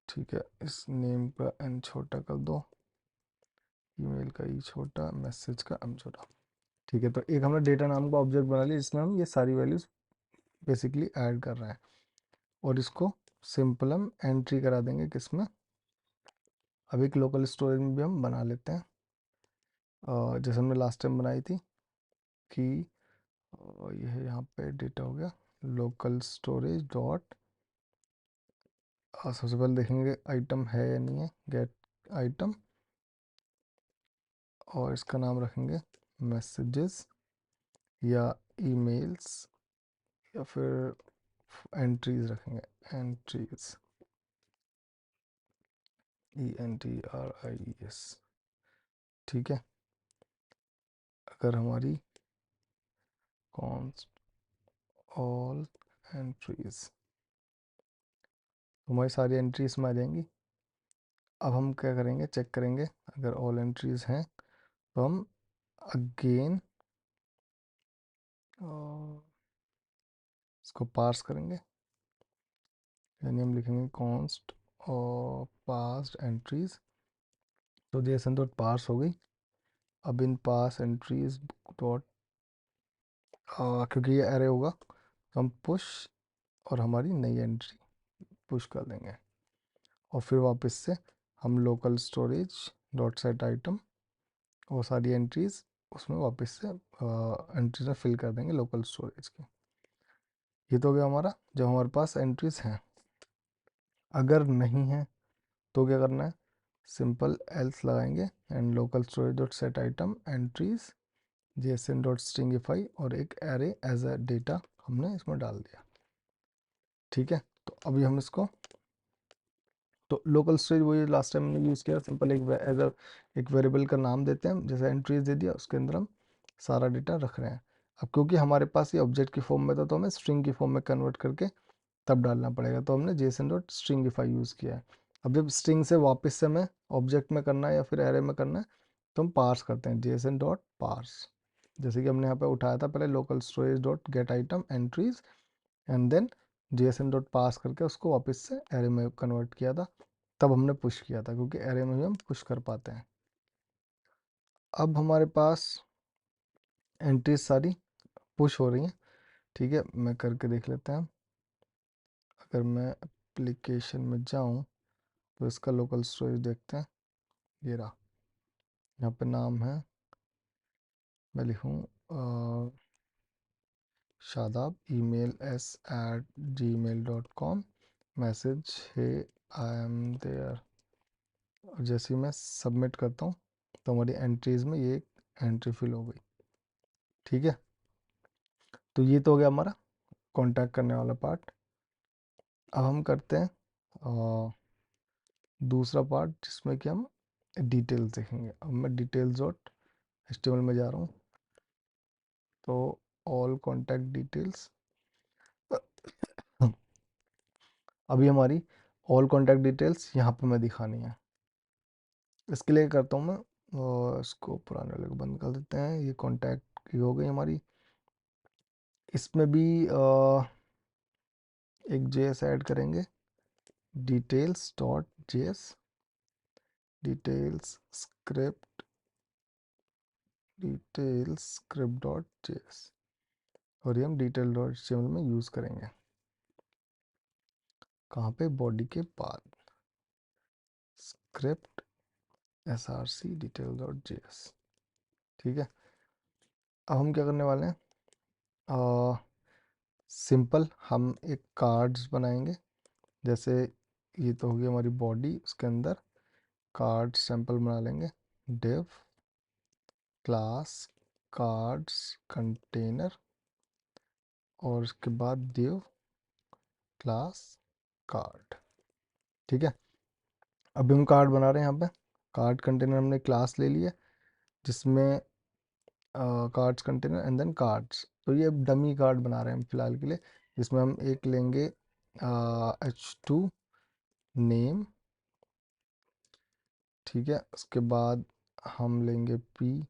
ठीक है। इस नेम का एन छोटा कर दो, ईमेल का ई छोटा, मैसेज का एम छोटा, ठीक है। तो एक हमने डेटा नाम का ऑब्जेक्ट बना लिया जिसमें हम ये सारी वैल्यूज बेसिकली ऐड कर रहे हैं, और इसको सिंपल हम एंट्री करा देंगे किसमें, अब एक लोकल स्टोरेज में भी हम बना लेते हैं, जैसे हमने लास्ट टाइम बनाई थी कि यह यहाँ पे डेटा हो गया लोकल स्टोरेज डॉट, सबसे पहले देखेंगे आइटम है या नहीं है, गेट आइटम, और इसका नाम रखेंगे मैसेजेस या ईमेल्स, या फिर एंट्रीज रखेंगे, एंट्रीज, ENTRIES, ठीक है। अगर हमारी कॉन्स्ट ऑल एंट्रीज, हमारी सारी एंट्रीज में आ जाएंगी। अब हम क्या करेंगे, चेक करेंगे अगर ऑल एंट्रीज हैं तो हम अगेन इसको पार्स करेंगे, यानी हम लिखेंगे कॉन्स्ट और पास्ट एंट्रीज, तो जेसन डॉट पार्स हो गई। अब इन पास एंट्रीज डॉट, क्योंकि ये एरे होगा तो हम पुश और हमारी नई एंट्री पुश कर देंगे, और फिर वापस से हम local storage dot set item वो सारी एंट्रीज उसमें वापस से एंट्रीज में फिल कर देंगे लोकल स्टोरेज की। ये तो हो गया हमारा जो हमारे पास एंट्रीज हैं। अगर नहीं है तो क्या करना है, सिंपल एल्स लगाएंगे and local storage dot set item entries JSON dot stringify, और एक एरे एज अ डेटा हमने इसमें डाल दिया, ठीक है। तो अभी हम इसको, तो लोकल स्टोरेज वही लास्ट टाइम हमने यूज़ किया, सिंपल एक एज अ एक वेरिएबल का नाम देते हैं, जैसे एंट्रीज दे दिया उसके अंदर हम सारा डेटा रख रहे हैं। अब क्योंकि हमारे पास ये ऑब्जेक्ट की फॉर्म में था तो हमें स्ट्रिंग की फॉर्म में कन्वर्ट करके तब डालना पड़ेगा, तो हमने जेसन डॉट स्ट्रिंगिफाई यूज़ किया है। अब जब स्ट्रिंग से वापस से हमें ऑब्जेक्ट में करना है या फिर एरे में करना है तो हम पार्स करते हैं, जेसन डॉट पार्स, जैसे कि हमने यहाँ पे उठाया था पहले local storage dot get item entries and then JSON dot parse करके उसको वापस से एरे में कन्वर्ट किया था, तब हमने पुश किया था क्योंकि एरे में भी हम पुश कर पाते हैं। अब हमारे पास एंट्रीज सारी पुश हो रही हैं, ठीक है। मैं करके देख लेते हैं, अगर मैं एप्लीकेशन में जाऊं तो इसका लोकल स्टोरेज देखते हैं, ये रहा, यहाँ पे नाम है, मैं लिखूँ शादाब, ईमेल s@gmail.com, मैसेज है आई एम देयर, और जैसे ही मैं सबमिट करता हूँ तो हमारी एंट्रीज में ये एंट्री फिल हो गई, ठीक है। तो ये तो हो गया हमारा कांटेक्ट करने वाला पार्ट। अब हम करते हैं दूसरा पार्ट जिसमें कि हम डिटेल्स देखेंगे। अब मैं डिटेल्स डॉट एचटीएमएल में जा रहा हूँ, तो ऑल कॉन्टैक्ट डिटेल्स, अभी हमारी ऑल कॉन्टैक्ट डिटेल्स यहाँ पे मैं दिखानी है। इसके लिए करता हूँ मैं, इसको पुराने वाले को बंद कर देते हैं, ये कॉन्टैक्ट की हो गई हमारी। इसमें भी एक जेएस ऐड करेंगे, details dot JS, details script, details script dot JS, और ये हम डिटेल डॉट एचटीएमएल में यूज़ करेंगे, कहाँ पे, बॉडी के बाद, script src detail dot JS, ठीक है। अब हम क्या करने वाले हैं, सिंपल हम एक कार्ड्स बनाएंगे, जैसे ये तो होगी हमारी बॉडी, उसके अंदर कार्ड सैंपल बना लेंगे, div क्लास कार्ड्स कंटेनर, और उसके बाद div क्लास कार्ड। ठीक है, अभी हम कार्ड बना रहे हैं। यहाँ पे कार्ड कंटेनर हमने क्लास ले लिया जिसमें cards container and then cards. तो ये डमी कार्ड बना रहे हैं हम फिलहाल के लिए, जिसमें हम एक लेंगे H2 नेम। ठीक है, उसके बाद हम लेंगे P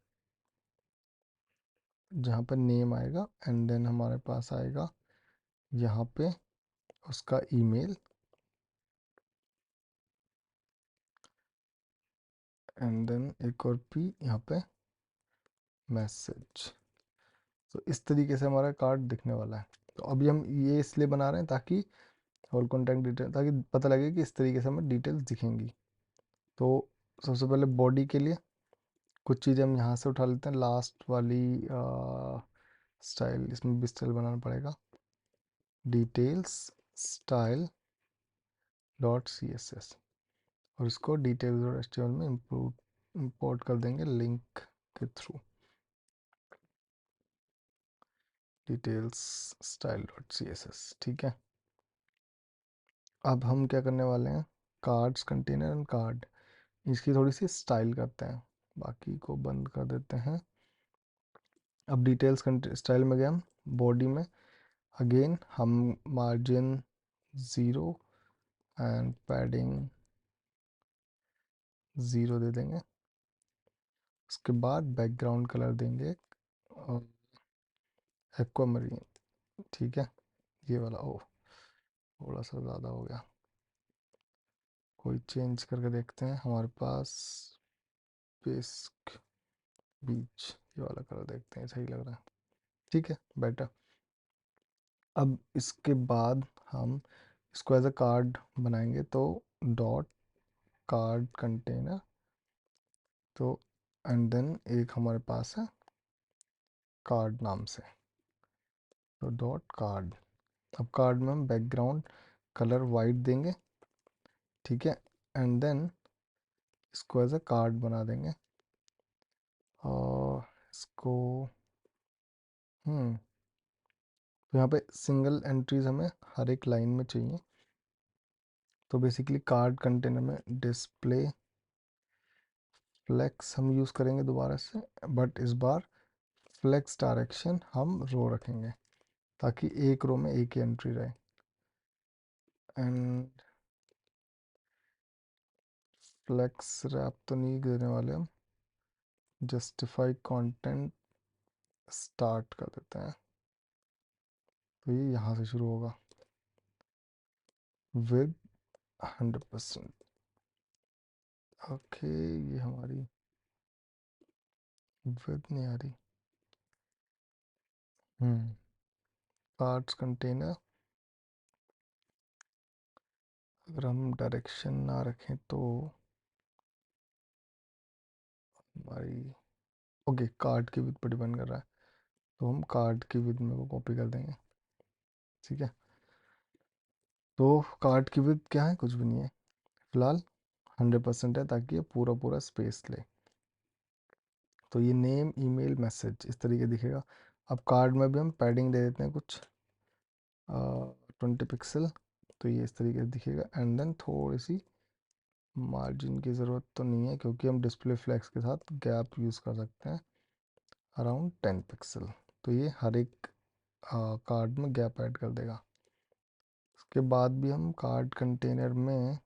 जहाँ पर नेम आएगा, एंड देन हमारे पास आएगा यहाँ पे उसका ईमेल, एंड देन एक और P यहाँ पे मैसेज। तो इस तरीके से हमारा कार्ड दिखने वाला है। तो अभी हम ये इसलिए बना रहे हैं ताकि और कॉन्टैक्ट डिटेल, ताकि पता लगे कि इस तरीके से हमें डिटेल्स दिखेंगी। तो सबसे पहले बॉडी के लिए कुछ चीज़ें हम यहाँ से उठा लेते हैं, लास्ट वाली स्टाइल, इसमें भी स्टाइल बनाना पड़ेगा, details style dot C S S, और इसको details dot H T M L में इंपोर्ट कर देंगे लिंक के through, details style dot C S S. ठीक है, अब हम क्या करने वाले हैं, कार्ड्स कंटेनर एंड कार्ड, इसकी थोड़ी सी स्टाइल करते हैं, बाकी को बंद कर देते हैं। अब डिटेल्स स्टाइल में गए हम, बॉडी में अगेन हम मार्जिन 0 एंड पैडिंग 0 दे देंगे। उसके बाद बैकग्राउंड कलर देंगे एक्वामरीन। ठीक है, ये वाला, ओ थोड़ा सा ज़्यादा हो गया, कोई चेंज करके देखते हैं। हमारे पास पिस्क बीच, ये वाला कलर देखते हैं, सही लग रहा है। ठीक है, बेटर। अब इसके बाद हम इसको एज अ कार्ड बनाएंगे, तो डॉट कार्ड कंटेनर, तो एंड देन एक हमारे पास है कार्ड नाम से, तो डॉट कार्ड। अब कार्ड में हम बैकग्राउंड कलर वाइट देंगे। ठीक है, एंड देन इसको एज अ कार्ड बना देंगे, और इसको तो यहाँ पे सिंगल एंट्रीज हमें हर एक लाइन में चाहिए। तो बेसिकली कार्ड कंटेनर में डिस्प्ले फ्लेक्स हम यूज़ करेंगे दोबारा से, बट इस बार फ्लेक्स डायरेक्शन हम रो रखेंगे ताकि एक रो में एक ही एंट्री रहे। एंड फ्लेक्स रैप तो नहीं देने वाले हम, जस्टिफाई कंटेंट स्टार्ट कर देते हैं, तो ये यहाँ से शुरू होगा विद 100%। ओके, ये हमारी विद नहीं आ रही। कार्ड्स कंटेनर, अगर हम डायरेक्शन ना रखें तो हमारी, ओके कार्ड की विद पर डिपेंड कर रहा है, तो हम कार्ड की विद में वो कॉपी कर देंगे। ठीक है, तो कार्ड की विद क्या है, कुछ भी नहीं है फिलहाल, 100% है ताकि ये पूरा पूरा स्पेस ले। तो ये नेम ईमेल मैसेज इस तरीके दिखेगा। अब कार्ड में भी हम पैडिंग दे देते हैं कुछ 20 पिक्सल, तो ये इस तरीके से दिखेगा। एंड देन थोड़ी सी मार्जिन की ज़रूरत तो नहीं है क्योंकि हम डिस्प्ले फ्लैक्स के साथ गैप यूज़ कर सकते हैं अराउंड 10 पिक्सल, तो ये हर एक कार्ड में गैप ऐड कर देगा। उसके बाद भी हम कार्ड कंटेनर में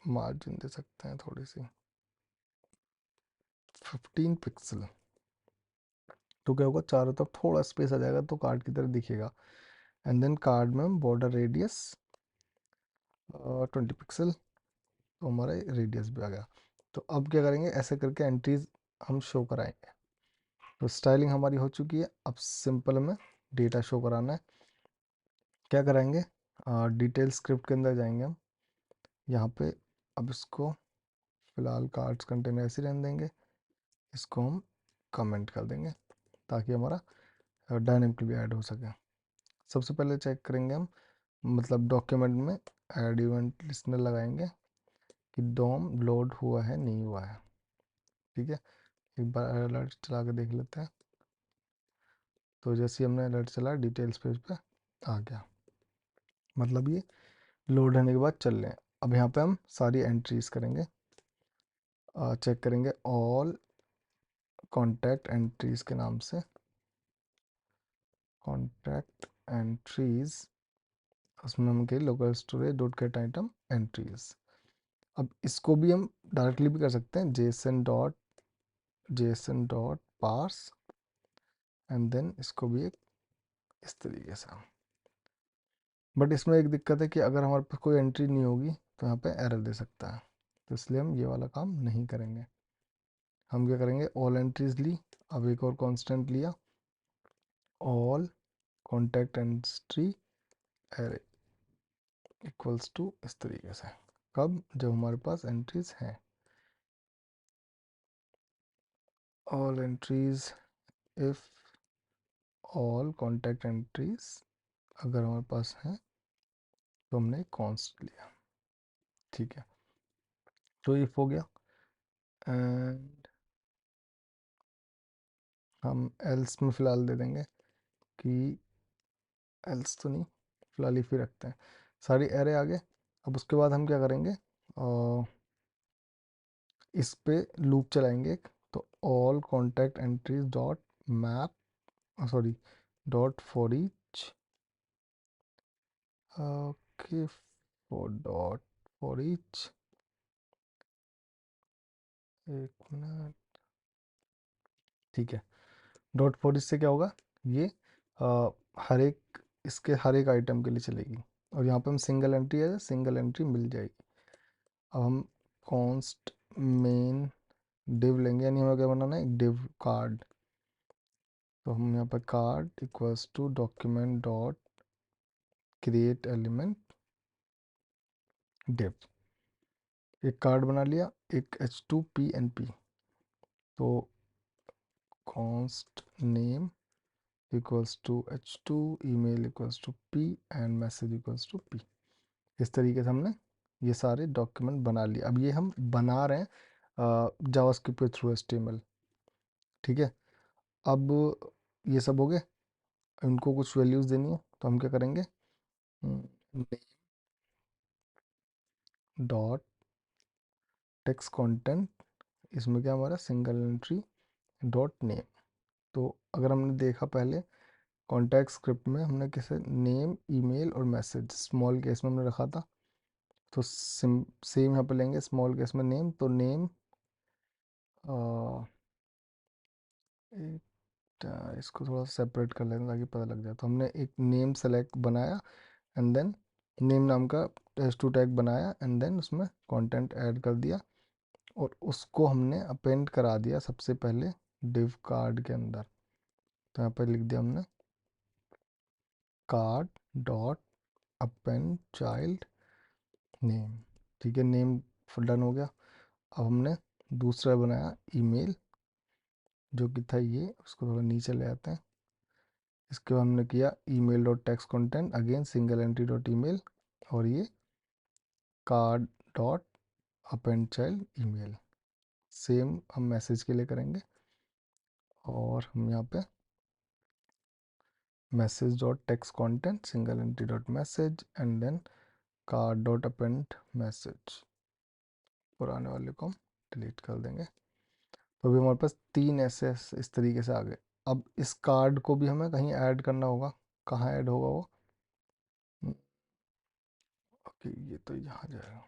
मार्जिन दे सकते हैं थोड़ी सी 15 पिक्सल, तो क्या होगा, चारों तरफ थोड़ा स्पेस आ जाएगा तो कार्ड की तरह दिखेगा। एंड देन कार्ड में हम बॉर्डर रेडियस 20 पिक्सल, तो हमारा रेडियस भी आ गया। तो अब क्या करेंगे, ऐसे करके एंट्रीज हम शो कराएंगे। तो स्टाइलिंग हमारी हो चुकी है, अब सिंपल में डेटा शो कराना है। क्या कराएंगे, डिटेल स्क्रिप्ट के अंदर जाएंगे हम, यहाँ पे अब इसको फिलहाल कार्ड्स कंटेनर ऐसे रहने देंगे, इसको हम कमेंट कर देंगे ताकि हमारा डायनेमिकली भी ऐड हो सके। सबसे पहले चेक करेंगे हम मतलब डॉक्यूमेंट में ऐड इवेंट लिस्टनर लगाएंगे कि डोम लोड हुआ है नहीं हुआ है। ठीक है, एक बार अलर्ट चला के देख लेते हैं। तो जैसे ही हमने अलर्ट चला डिटेल्स पेज पे आ गया, मतलब ये लोड होने के बाद चल रहे हैं। अब यहाँ पे हम सारी एंट्रीज करेंगे, चेक करेंगे ऑल कॉन्टैक्ट एंट्रीज के नाम से, कॉन्टैक्ट एंट्रीज, उसमें हम कहीं local storage dot get item entries. अब इसको भी हम डायरेक्टली भी कर सकते हैं, JSON dot parse, and then इसको भी एक इस तरीके से। बट इसमें एक दिक्कत है कि अगर हमारे पास कोई एंट्री नहीं होगी तो यहाँ पे एरर दे सकता है, तो इसलिए हम ये वाला काम नहीं करेंगे। हम क्या करेंगे, ऑल एंट्रीज ली, अब एक और कांस्टेंट लिया, all contact entry array equals to इस तरीके से। कब, जब हमारे पास एंट्रीज हैं, all entries if all contact entries, अगर हमारे पास हैं तो हमने कॉन्स्ट लिया। ठीक है, तो इफ हो गया, एंड हम एल्स में फ़िलहाल दे देंगे कि एल्स तो नहीं, फिलहाल ही रखते हैं, सारी एरे आ गए। अब उसके बाद हम क्या करेंगे, इस पे लूप चलाएंगे एक, तो all contact entries dot map, sorry dot for each, okay, for dot for each, एक मिनट, ठीक है। डॉट फॉर ईच से क्या होगा, ये हर एक, इसके हर एक आइटम के लिए चलेगी, और यहाँ पे हम सिंगल एंट्री है, सिंगल एंट्री मिल जाएगी। अब हम कॉन्स्ट मेन डिव लेंगे, यानी हमें क्या बनाना है, एक डिव कार्ड। तो हम यहाँ पर card equals to document dot create element div, एक कार्ड बना लिया, एक h2 p n p, तो const name equals to h2, email equals to p and message equals to p। इस तरीके से हमने ये सारे डॉक्यूमेंट बना लिए। अब ये हम बना रहे हैं जावास्क्रिप्ट के थ्रू HTML। ठीक है, अब ये सब हो गए, इनको कुछ वैल्यूज़ देनी है, तो हम क्या करेंगे, डॉट टेक्स्ट कंटेंट, इसमें क्या हमारा सिंगल एंट्री डॉट नेम। तो अगर हमने देखा पहले कॉन्टैक्ट स्क्रिप्ट में हमने किसे नेम, ईमेल और मैसेज स्मॉल केस में हमने रखा था, तो सेम यहाँ पे लेंगे स्मॉल केस में नेम, तो नेम इसको थोड़ा सेपरेट कर लेना ताकि पता लग जाए। तो हमने एक नेम सेलेक्ट बनाया, एंड देन नेम नाम का h2 टैग बनाया, एंड देन उसमें कंटेंट ऐड कर दिया, और उसको हमने अपेंड करा दिया सबसे पहले डिव कार्ड के अंदर। तो यहाँ पर लिख दिया हमने card dot append child name. ठीक है, नेम डन हो गया। अब हमने दूसरा बनाया ईमेल, जो कि था ये, उसको थोड़ा नीचे ले आते हैं। इसके बाद हमने किया email dot text content, again single entry dot email, और ये card dot append child email. Same हम मैसेज के लिए करेंगे, और हम यहाँ पे message dot text content single entry dot message, and then card dot append message, पुराने वाले को हम डिलीट कर देंगे। तो अभी हमारे पास तीन ऐसे इस तरीके से आ गए। अब इस कार्ड को भी हमें कहीं ऐड करना होगा, कहाँ ऐड होगा वो, ओके, ये तो यहाँ जाएगा।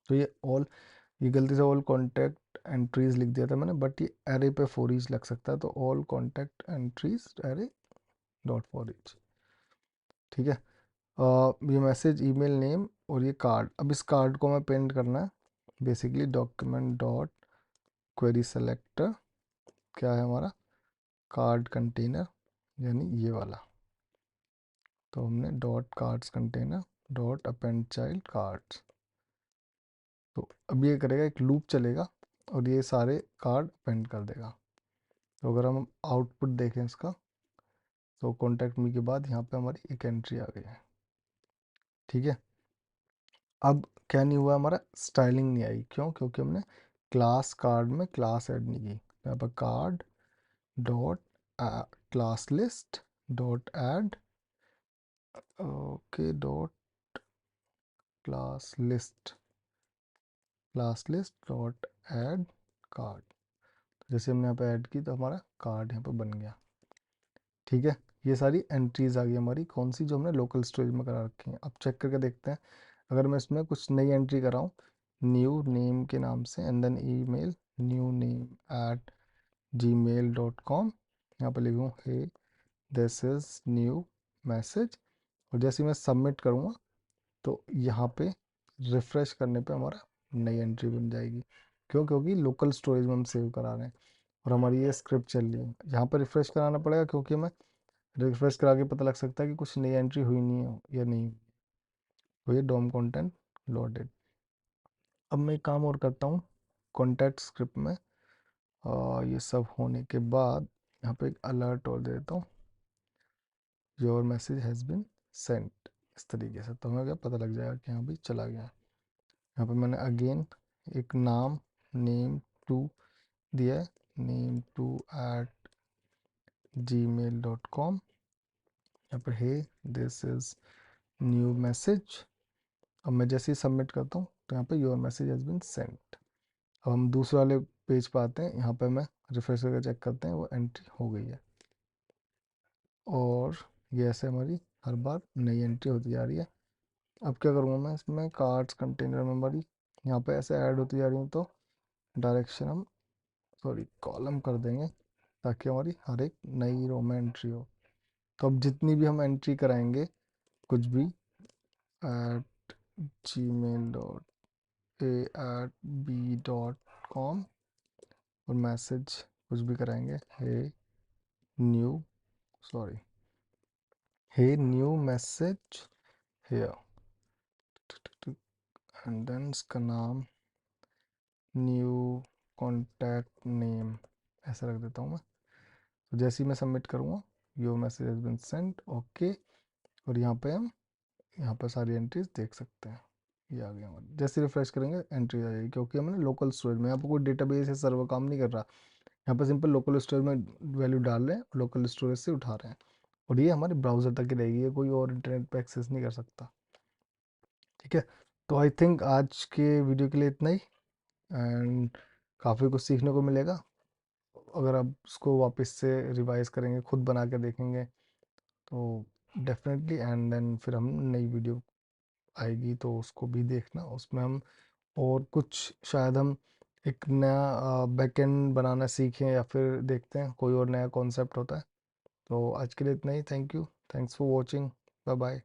तो ये गलती से ऑल कॉन्टैक्ट एंट्रीज लिख दिया था मैंने, बट ये एरे पे फॉर ईच लग सकता है, तो all contact entries array dot for each. ठीक है, ये मैसेज, ईमेल, नेम और ये कार्ड। अब इस कार्ड को हमें पेंट करना है, basically document dot query selector, क्या है हमारा कार्ड कंटेनर, यानी ये वाला। तो हमने dot cards container dot append child cards. तो अब ये करेगा, एक लूप चलेगा और ये सारे कार्ड अपेंड कर देगा। तो अगर हम आउटपुट देखें इसका, तो कॉन्टैक्ट मी के बाद यहाँ पे हमारी एक एंट्री आ गई है। ठीक है। अब क्या नहीं हुआ, हमारा स्टाइलिंग नहीं आई, क्यों? क्योंकि हमने क्लास कार्ड में क्लास ऐड नहीं की। तो यहाँ पर card dot class list dot add, okay, dot class list dot add card. जैसे हमने यहाँ पे ऐड की तो हमारा कार्ड यहाँ पे बन गया। ठीक है, ये सारी एंट्रीज आ गई हमारी, कौन सी? जो हमने लोकल स्टोरेज में करा रखी हैं। अब चेक करके देखते हैं, अगर मैं इसमें कुछ नई एंट्री कराऊँ न्यू नेम के नाम से and then email new name at gmail.com, यहाँ पे लिखूँ hey this is new message, और जैसे ही मैं सबमिट करूँगा तो यहाँ पे रिफ़्रेश करने पे हमारा नई एंट्री बन जाएगी। क्यों? क्योंकि लोकल स्टोरेज में हम सेव करा रहे हैं और हमारी ये स्क्रिप्ट चल रही है। यहाँ पर रिफ़्रेश कराना पड़ेगा क्योंकि हमें रिफ्रेश करा के पता लग सकता है कि कुछ नई एंट्री हुई नहीं हो या नहीं हुई है। डोम कंटेंट लोडेड। अब मैं एक काम और करता हूँ कॉन्टैक्ट स्क्रिप्ट में, ये सब होने के बाद यहाँ पे एक अलर्ट और दे देता हूँ, your message has been Saint, इस तरीके से। तो हमें क्या पता लग जाएगा कि हाँ भाई चला गया। यहाँ पे मैंने अगेन एक नाम नेम टू दिया है, नेम टू एट gmail.com। यहाँ पर hey this is new message. अब मैं जैसे ही सबमिट करता हूँ तो यहाँ पे your message has been sent. अब हम दूसरे वाले पेज पे आते हैं, यहाँ पे मैं रिफ्रेश करके चेक करते हैं वो एंट्री हो गई है। और ये ऐसे हमारी हर बार नई एंट्री होती जा रही है। अब क्या करूँगा मैं इसमें, कार्ड्स कंटेनर मेमोरी यहाँ पे ऐसे ऐड होती जा रही है, तो डायरेक्शन हम सॉरी कॉलम कर देंगे ताकि हमारी हर एक नई रो में एंट्री हो। तो अब जितनी भी हम एंट्री कराएंगे कुछ भी एट gmail.a@b.com, और मैसेज कुछ भी कराएंगे new sorry hey new message here, and then इसका नाम न्यू कॉन्टैक्ट नेम ऐसा रख देता हूँ मैं। तो जैसे ही मैं सबमिट करूँगा your message has been sent, okay. और यहाँ पे हम यहाँ पर सारी एंट्रीज देख सकते हैं, ये आ गया हमारे। जैसे रिफ्रेश करेंगे एंट्री आ जाएगी क्योंकि हमने लोकल स्टोरेज में, यहाँ पर कोई डेटाबेस या सर्वर काम नहीं कर रहा। यहाँ पर सिंपल लोकल स्टोरेज में वैल्यू डाल रहे हैं, लोकल स्टोरेज से उठा रहे हैं, और ये हमारे ब्राउज़र तक ही रहेगी, ये कोई और इंटरनेट पे एक्सेस नहीं कर सकता। ठीक है, तो आई थिंक आज के वीडियो के लिए इतना ही, एंड काफ़ी कुछ सीखने को मिलेगा अगर आप उसको वापस से रिवाइज करेंगे, खुद बना के देखेंगे तो डेफिनेटली। एंड देन फिर हम नई वीडियो आएगी तो उसको भी देखना, उसमें हम और कुछ शायद हम एक नया बैकएंड बनाना सीखें या फिर देखते हैं कोई और नया कॉन्सेप्ट होता है। तो आज के लिए इतना ही, thank you, thanks for watching, bye bye.